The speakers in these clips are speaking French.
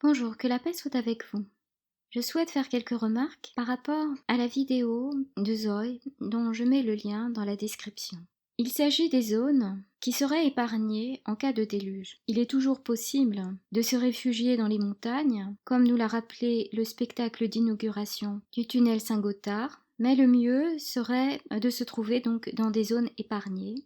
Bonjour, que la paix soit avec vous. Je souhaite faire quelques remarques par rapport à la vidéo de Zoé dont je mets le lien dans la description. Il s'agit des zones qui seraient épargnées en cas de déluge. Il est toujours possible de se réfugier dans les montagnes, comme nous l'a rappelé le spectacle d'inauguration du tunnel Saint-Gothard, mais le mieux serait de se trouver donc dans des zones épargnées.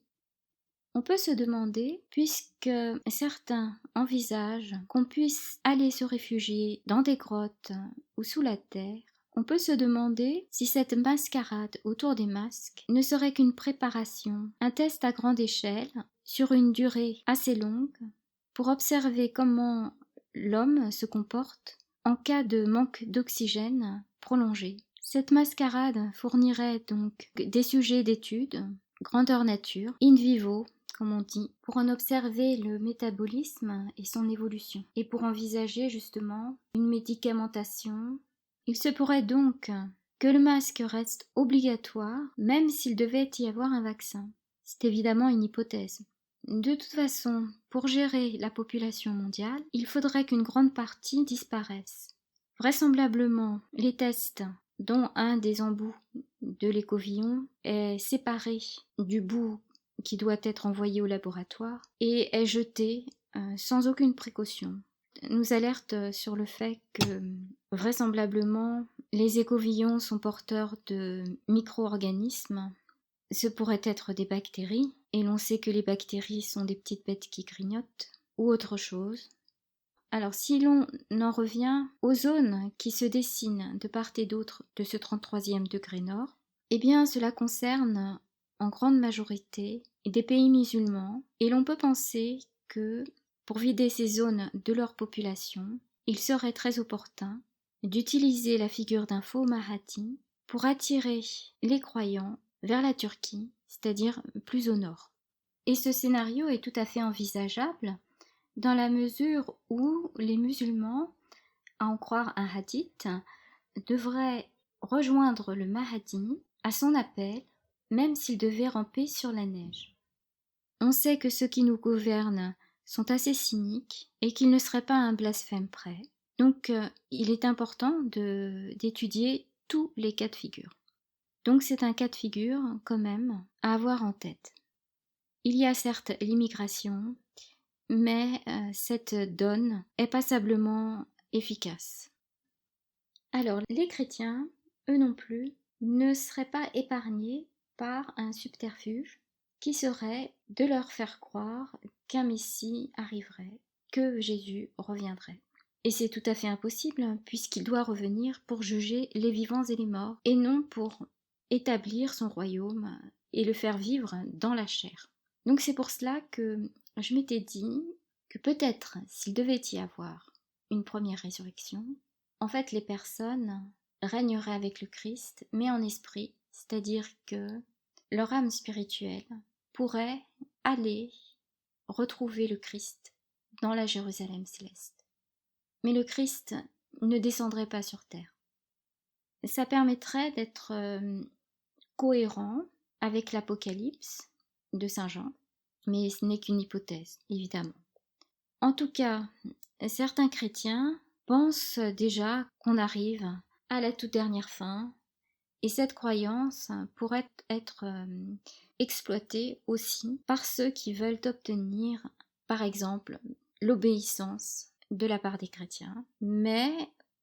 On peut se demander, puisque certains envisagent qu'on puisse aller se réfugier dans des grottes ou sous la terre, on peut se demander si cette mascarade autour des masques ne serait qu'une préparation, un test à grande échelle, sur une durée assez longue, pour observer comment l'homme se comporte en cas de manque d'oxygène prolongé. Cette mascarade fournirait donc des sujets d'étude, grandeur nature, in vivo, comme on dit, pour en observer le métabolisme et son évolution, et pour envisager justement une médicamentation. Il se pourrait donc que le masque reste obligatoire, même s'il devait y avoir un vaccin. C'est évidemment une hypothèse. De toute façon, pour gérer la population mondiale, il faudrait qu'une grande partie disparaisse. Vraisemblablement, les tests, dont un des embouts de l'écouvillon est séparé du bout qui doit être envoyé au laboratoire et est jeté sans aucune précaution, nous alerte sur le fait que vraisemblablement les écouvillons sont porteurs de micro-organismes. Ce pourraient être des bactéries, et l'on sait que les bactéries sont des petites bêtes qui grignotent, ou autre chose. Alors si l'on en revient aux zones qui se dessinent de part et d'autre de ce 33e degré nord, eh bien cela concerne en grande majorité des pays musulmans, et l'on peut penser que pour vider ces zones de leur population, il serait très opportun d'utiliser la figure d'un faux Mahdi pour attirer les croyants vers la Turquie, c'est-à-dire plus au nord. Et ce scénario est tout à fait envisageable dans la mesure où les musulmans, à en croire un hadith, devraient rejoindre le Mahdi à son appel, même s'il devait ramper sur la neige. On sait que ceux qui nous gouvernent sont assez cyniques et qu'ils ne seraient pas à un blasphème près. Donc il est important d'étudier tous les cas de figure. Donc c'est un cas de figure quand même à avoir en tête. Il y a certes l'immigration, mais cette donne est passablement efficace. Alors les chrétiens, eux non plus, ne seraient pas épargnés par un subterfuge qui serait de leur faire croire qu'un Messie arriverait, que Jésus reviendrait. Et c'est tout à fait impossible puisqu'il doit revenir pour juger les vivants et les morts, et non pour établir son royaume et le faire vivre dans la chair. Donc c'est pour cela que je m'étais dit que peut-être s'il devait y avoir une première résurrection, en fait les personnes régneraient avec le Christ, mais en esprit, c'est-à-dire que leur âme spirituelle pourrait aller retrouver le Christ dans la Jérusalem céleste. Mais le Christ ne descendrait pas sur terre. Ça permettrait d'être cohérent avec l'Apocalypse de Saint Jean, mais ce n'est qu'une hypothèse, évidemment. En tout cas, certains chrétiens pensent déjà qu'on arrive à la toute dernière fin, et cette croyance pourrait être exploitée aussi par ceux qui veulent obtenir, par exemple, l'obéissance de la part des chrétiens, mais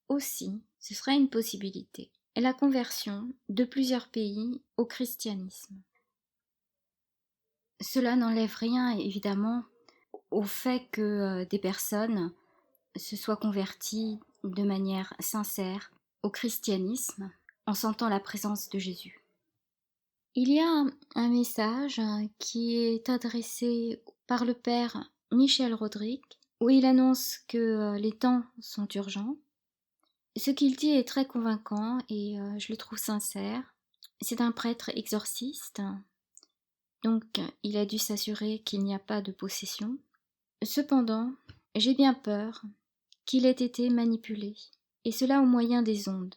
aussi, ce serait une possibilité, la conversion de plusieurs pays au christianisme. Cela n'enlève rien, évidemment, au fait que des personnes se soient converties de manière sincère au christianisme en sentant la présence de Jésus. Il y a un message qui est adressé par le père Michel Rodrigue, où il annonce que les temps sont urgents. Ce qu'il dit est très convaincant et je le trouve sincère. C'est un prêtre exorciste, donc il a dû s'assurer qu'il n'y a pas de possession. Cependant, j'ai bien peur qu'il ait été manipulé, et cela au moyen des ondes.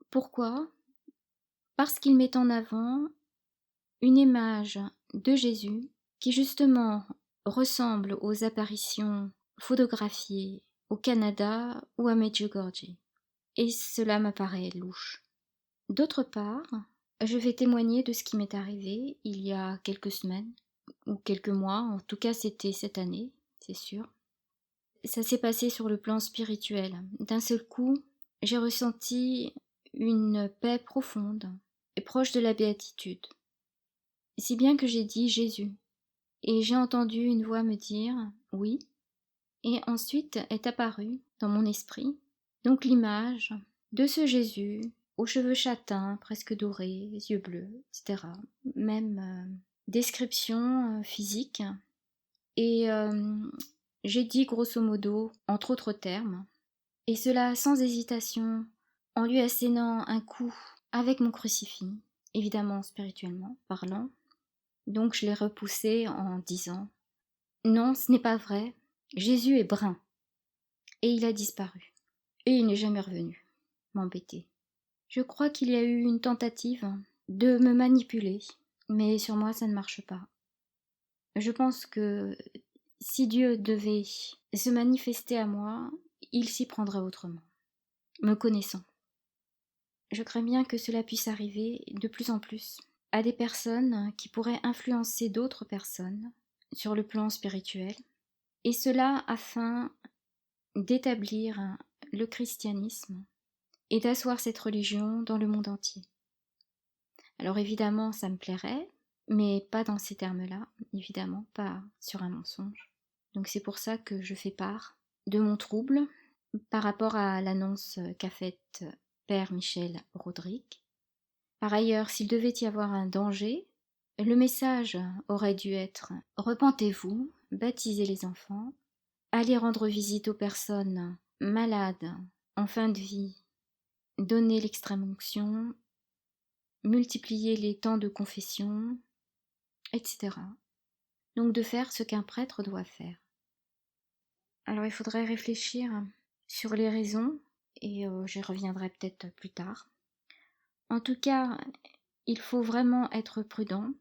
Pourquoi ? Parce qu'il met en avant une image de Jésus qui justement ressemble aux apparitions photographiées au Canada ou à Medjugorje. Et cela m'apparaît louche. D'autre part, je vais témoigner de ce qui m'est arrivé il y a quelques semaines, ou quelques mois, en tout cas c'était cette année, c'est sûr. Ça s'est passé sur le plan spirituel. D'un seul coup, j'ai ressenti une paix profonde et proche de la béatitude. Si bien que j'ai dit Jésus, et j'ai entendu une voix me dire oui, et ensuite est apparue dans mon esprit donc l'image de ce Jésus aux cheveux châtains, presque dorés, les yeux bleus, etc. Même description physique. Et j'ai dit grosso modo, entre autres termes, et cela sans hésitation, en lui assénant un coup avec mon crucifix, évidemment spirituellement parlant. Donc je l'ai repoussé en disant « Non, ce n'est pas vrai, Jésus est brun. » Et il a disparu. Et il n'est jamais revenu m'embêter. Je crois qu'il y a eu une tentative de me manipuler, mais sur moi ça ne marche pas. Je pense que si Dieu devait se manifester à moi, il s'y prendrait autrement, me connaissant. Je crains bien que cela puisse arriver de plus en plus à des personnes qui pourraient influencer d'autres personnes sur le plan spirituel, et cela afin d'établir le christianisme et d'asseoir cette religion dans le monde entier. Alors évidemment, ça me plairait, mais pas dans ces termes-là, évidemment, pas sur un mensonge. Donc c'est pour ça que je fais part de mon trouble par rapport à l'annonce qu'a faite Père Michel Rodrigue. Par ailleurs, s'il devait y avoir un danger, le message aurait dû être « Repentez-vous, baptisez les enfants, allez rendre visite aux personnes malades en fin de vie, donnez l'extrême-onction, multipliez les temps de confession, etc. » Donc de faire ce qu'un prêtre doit faire. Alors il faudrait réfléchir sur les raisons, et j'y reviendrai peut-être plus tard. En tout cas, il faut vraiment être prudent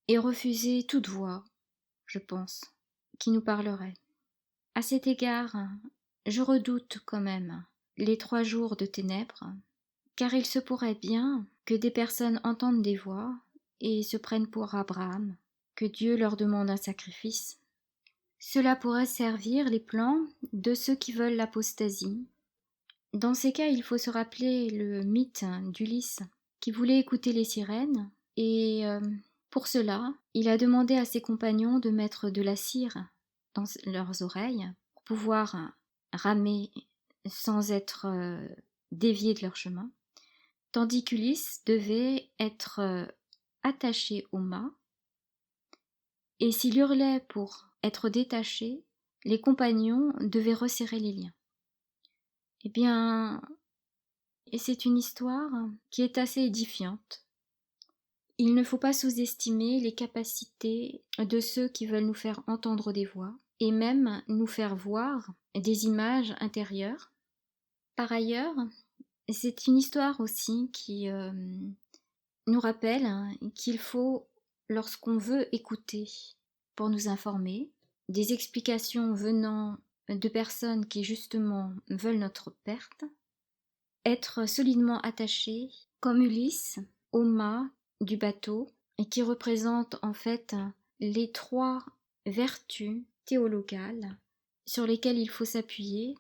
et refuser toute voix, je pense, qui nous parlerait. À cet égard, je redoute quand même les 3 jours de ténèbres, car il se pourrait bien que des personnes entendent des voix et se prennent pour Abraham, que Dieu leur demande un sacrifice. Cela pourrait servir les plans de ceux qui veulent l'apostasie. Dans ces cas, il faut se rappeler le mythe d'Ulysse, qui voulait écouter les sirènes, et pour cela, il a demandé à ses compagnons de mettre de la cire dans leurs oreilles pour pouvoir ramer sans être déviés de leur chemin, tandis qu'Ulysse devait être attaché au mât, et s'il hurlait pour être détaché, les compagnons devaient resserrer les liens. Eh bien, c'est une histoire qui est assez édifiante. Il ne faut pas sous-estimer les capacités de ceux qui veulent nous faire entendre des voix et même nous faire voir des images intérieures. Par ailleurs, c'est une histoire aussi qui nous rappelle qu'il faut, lorsqu'on veut écouter pour nous informer, des explications venant de personnes qui justement veulent notre perte, être solidement attaché, comme Ulysse, au mât du bateau, et qui représente en fait les 3 vertus théologales sur lesquelles il faut s'appuyer,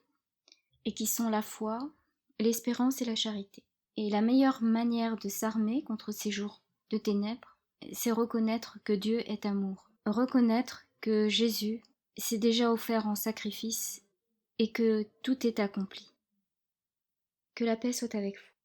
et qui sont la foi, l'espérance et la charité. Et la meilleure manière de s'armer contre ces jours de ténèbres, c'est reconnaître que Dieu est amour, reconnaître que Jésus s'est déjà offert en sacrifice et que tout est accompli. Que la paix soit avec vous.